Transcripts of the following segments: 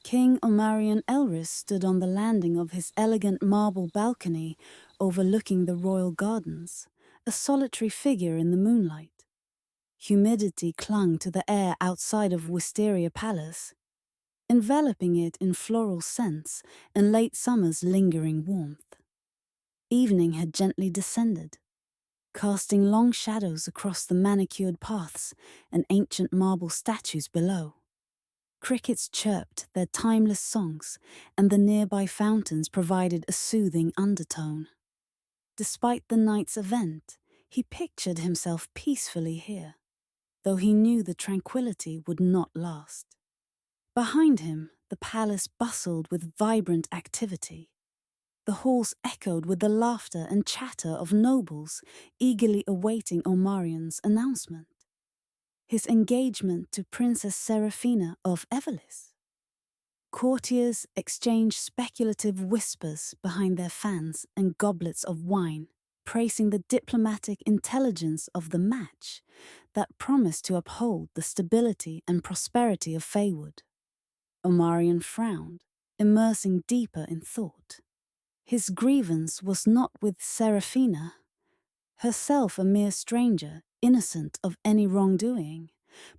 King Omarion Elris stood on the landing of his elegant marble balcony overlooking the royal gardens, a solitary figure in the moonlight. Humidity clung to the air outside of Wisteria Palace, enveloping it in floral scents and late summer's lingering warmth. Evening had gently descended, casting long shadows across the manicured paths and ancient marble statues below. Crickets chirped their timeless songs, and the nearby fountains provided a soothing undertone. Despite the night's event, he pictured himself peacefully here, though he knew the tranquility would not last. Behind him, the palace bustled with vibrant activity. The halls echoed with the laughter and chatter of nobles eagerly awaiting Omarion's announcement. His engagement to Princess Seraphina of Everlis. Courtiers exchanged speculative whispers behind their fans and goblets of wine, praising the diplomatic intelligence of the match that promised to uphold the stability and prosperity of Faywood. Omarion frowned, immersing deeper in thought. His grievance was not with Seraphina, herself a mere stranger, innocent of any wrongdoing,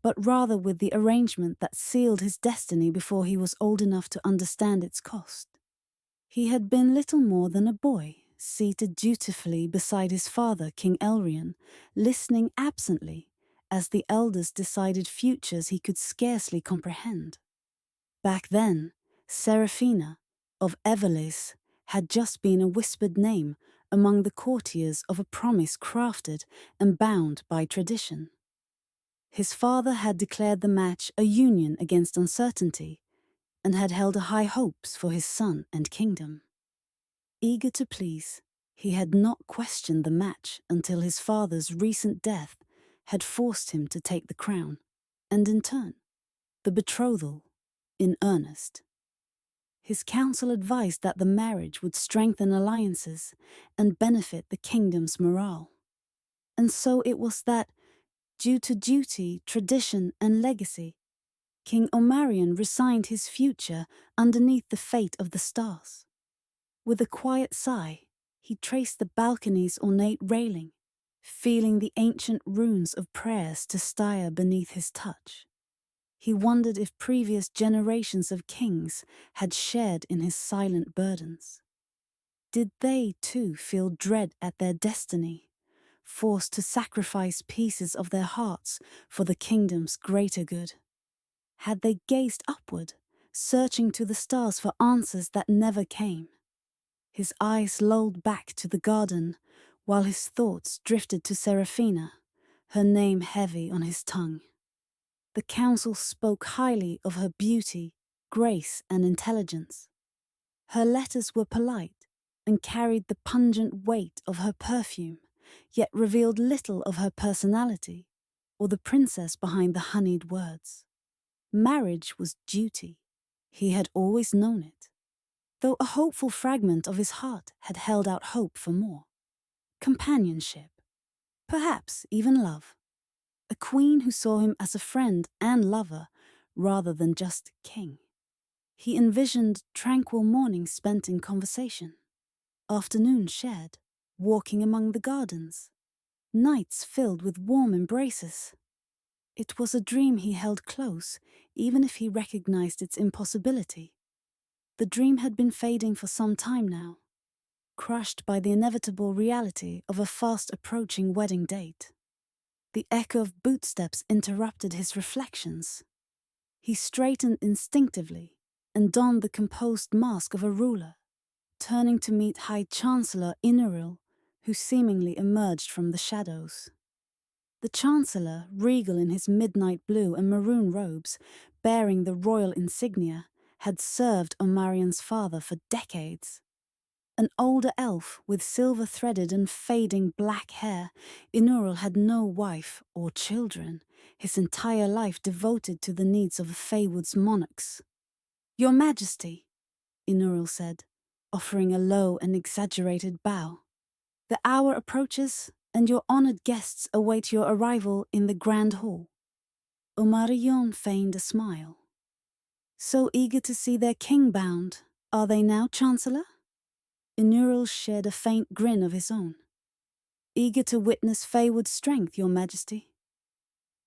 but rather with the arrangement that sealed his destiny before he was old enough to understand its cost. He had been little more than a boy, seated dutifully beside his father, King Omarion, listening absently as the elders decided futures he could scarcely comprehend. Back then, Seraphina of Everlis had just been a whispered name among the courtiers of a promise crafted and bound by tradition. His father had declared the match a union against uncertainty and had held high hopes for his son and kingdom. Eager to please, he had not questioned the match until his father's recent death had forced him to take the crown, and in turn, the betrothal in earnest. His council advised that the marriage would strengthen alliances and benefit the kingdom's morale. And so it was that, due to duty, tradition, and legacy, King Omarion resigned his future underneath the fate of the stars. With a quiet sigh, he traced the balcony's ornate railing, feeling the ancient runes of prayers to stir beneath his touch. He wondered if previous generations of kings had shared in his silent burdens. Did they, too, feel dread at their destiny, forced to sacrifice pieces of their hearts for the kingdom's greater good? Had they gazed upward, searching to the stars for answers that never came? His eyes lolled back to the garden, while his thoughts drifted to Seraphina, her name heavy on his tongue. The council spoke highly of her beauty, grace, and intelligence. Her letters were polite and carried the pungent weight of her perfume, yet revealed little of her personality or the princess behind the honeyed words. Marriage was duty. He had always known it, though a hopeful fragment of his heart had held out hope for more. Companionship, perhaps even love. A queen who saw him as a friend and lover rather than just king. He envisioned tranquil mornings spent in conversation, afternoons shared, walking among the gardens, nights filled with warm embraces. It was a dream he held close, even if he recognized its impossibility. The dream had been fading for some time now, crushed by the inevitable reality of a fast-approaching wedding date. The echo of bootsteps interrupted his reflections. He straightened instinctively and donned the composed mask of a ruler, turning to meet High Chancellor Inuril, who seemingly emerged from the shadows. The Chancellor, regal in his midnight blue and maroon robes, bearing the royal insignia, had served Omarion's father for decades. An older elf with silver-threaded and fading black hair, Inuril had no wife or children, his entire life devoted to the needs of Faywood's monarchs. "Your Majesty," Inuril said, offering a low and exaggerated bow. "The hour approaches, and your honored guests await your arrival in the Grand Hall." Omarion feigned a smile. So eager to see their king bound, are they now, Chancellor? Inural shared a faint grin of his own. Eager to witness Faywood's strength, your majesty.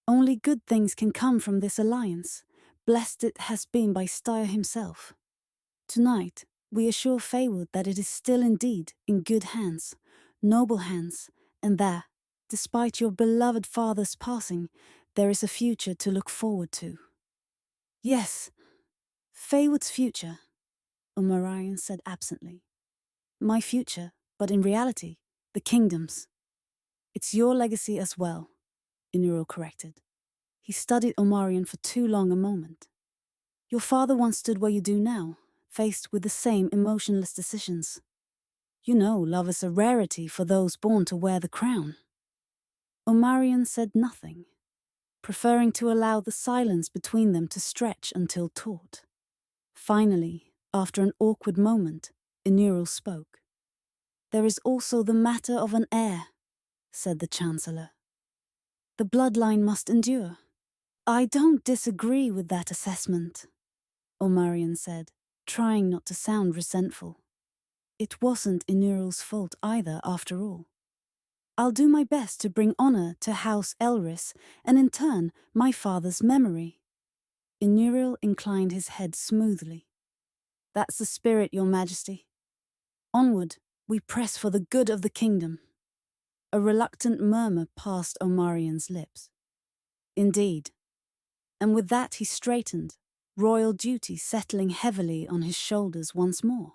Only good things can come from this alliance, blessed it has been by Styr himself. Tonight, we assure Faywood that it is still indeed in good hands, noble hands, and that, despite your beloved father's passing, there is a future to look forward to. Yes, Faywood's future, Omarion said absently. My future, but in reality, the kingdom's. It's your legacy as well, Inuro corrected. He studied Omarion for too long a moment. Your father once stood where you do now, faced with the same emotionless decisions. You know, love is a rarity for those born to wear the crown. Omarion said nothing, preferring to allow the silence between them to stretch until taut. Finally, after an awkward moment, Inuro spoke. There is also the matter of an heir, said the Chancellor. The bloodline must endure. I don't disagree with that assessment, Omarion said, trying not to sound resentful. It wasn't Inural's fault either, after all. I'll do my best to bring honor to House Elris, and in turn, my father's memory. Inural inclined his head smoothly. That's the spirit, your majesty. Onward, we press for the good of the kingdom. A reluctant murmur passed Omarion's lips. Indeed. And with that he straightened, royal duty settling heavily on his shoulders once more.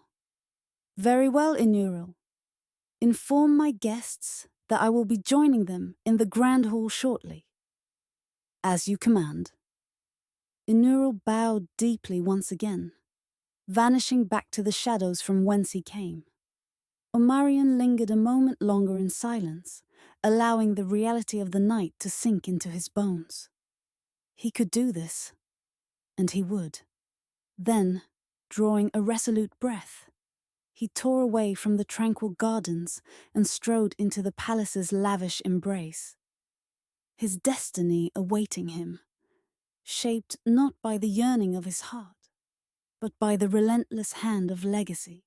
Very well, Inural. Inform my guests that I will be joining them in the Grand Hall shortly. As you command. Inural bowed deeply once again, vanishing back to the shadows from whence he came. Omarion lingered a moment longer in silence, allowing the reality of the night to sink into his bones. He could do this, and he would. Then, drawing a resolute breath, he tore away from the tranquil gardens and strode into the palace's lavish embrace. His destiny awaiting him, shaped not by the yearning of his heart, but by the relentless hand of legacy.